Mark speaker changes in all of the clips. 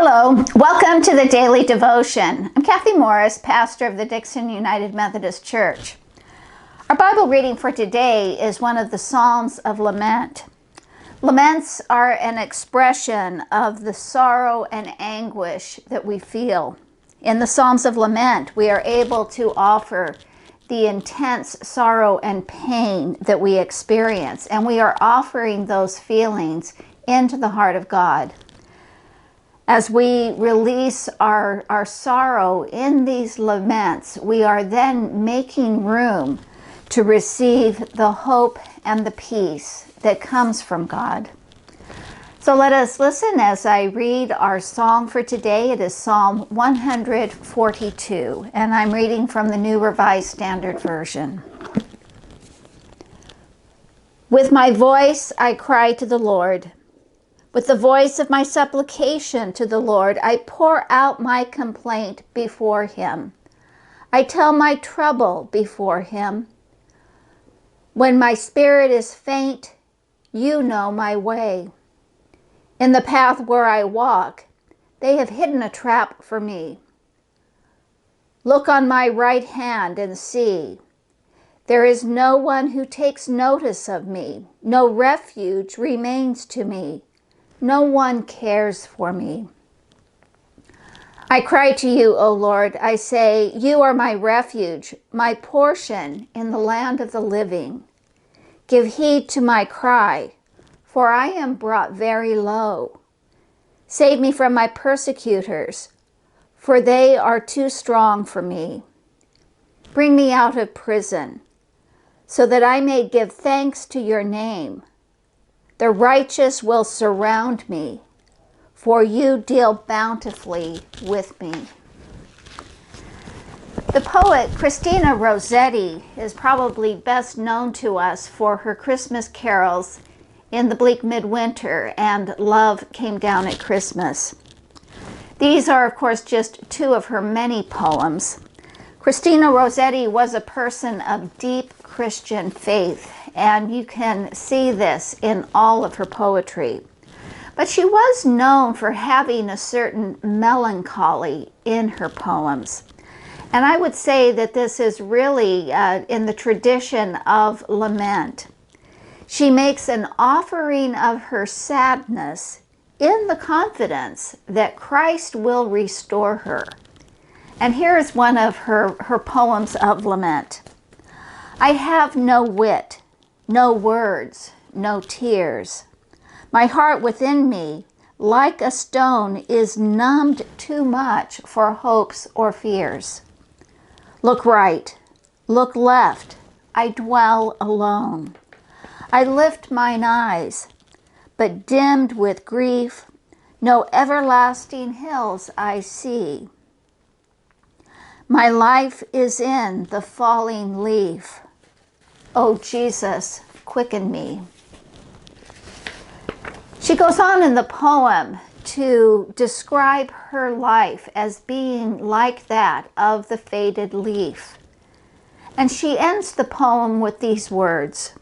Speaker 1: Hello, welcome to the Daily Devotion. I'm Kathy Morris, pastor of the Dixon United Methodist Church. Our Bible reading for today is one of the Psalms of Lament. Laments are an expression of the sorrow and anguish that we feel. In the Psalms of Lament, we are able to offer the intense sorrow and pain that we experience, and we are offering those feelings into the heart of God. As we release our sorrow in these laments, we are then making room to receive the hope and the peace that comes from God. So let us listen as I read our psalm for today. It is Psalm 142, and I'm reading from the New Revised Standard Version. With my voice I cry to the Lord. With the voice of my supplication to the Lord, I pour out my complaint before him. I tell my trouble before him. When my spirit is faint, you know my way. In the path where I walk, they have hidden a trap for me. Look on my right hand and see. There is no one who takes notice of me. No refuge remains to me. No one cares for me. I cry to you, O Lord. I say, you are my refuge, my portion in the land of the living. Give heed to my cry, for I am brought very low. Save me from my persecutors, for they are too strong for me. Bring me out of prison, so that I may give thanks to your name. The righteous will surround me, for you deal bountifully with me. The poet Christina Rossetti is probably best known to us for her Christmas carols In the Bleak Midwinter and Love Came Down at Christmas. These are, of course, just two of her many poems. Christina Rossetti was a person of deep Christian faith, and you can see this in all of her poetry. But she was known for having a certain melancholy in her poems. And I would say that this is really in the tradition of lament. She makes an offering of her sadness in the confidence that Christ will restore her. And here is one of her poems of lament. I have no wit, no words, no tears. My heart within me, like a stone, is numbed too much for hopes or fears. Look right, look left, I dwell alone. I lift mine eyes, but dimmed with grief, no everlasting hills I see. My life is in the falling leaf. O Jesus, quicken me. She goes on in the poem to describe her life as being like that of the faded leaf. And she ends the poem with these words.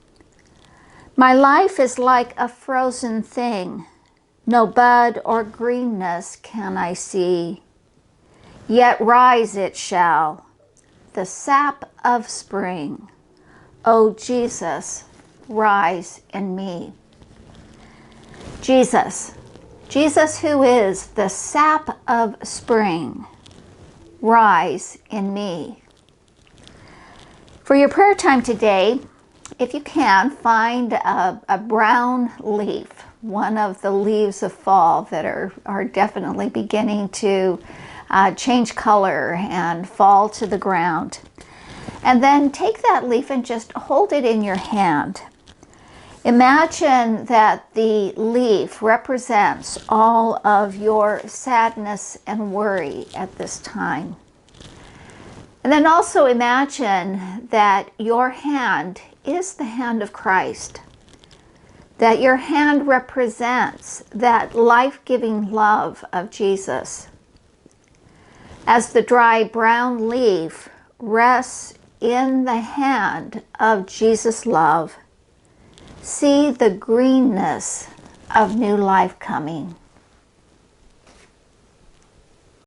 Speaker 1: My life is like a frozen thing. No bud or greenness can I see. Yet rise it shall, the sap of spring. O Jesus, rise in me. Jesus who is the sap of spring, rise in me. For your prayer time today, if you can, find a brown leaf, one of the leaves of fall that are definitely beginning to change color and fall to the ground. And then take that leaf and just hold it in your hand. Imagine that the leaf represents all of your sadness and worry at this time. And then also imagine that your hand is the hand of Christ, that your hand represents that life-giving love of Jesus. As the dry brown leaf rests in the hand of Jesus' love, see the greenness of new life coming.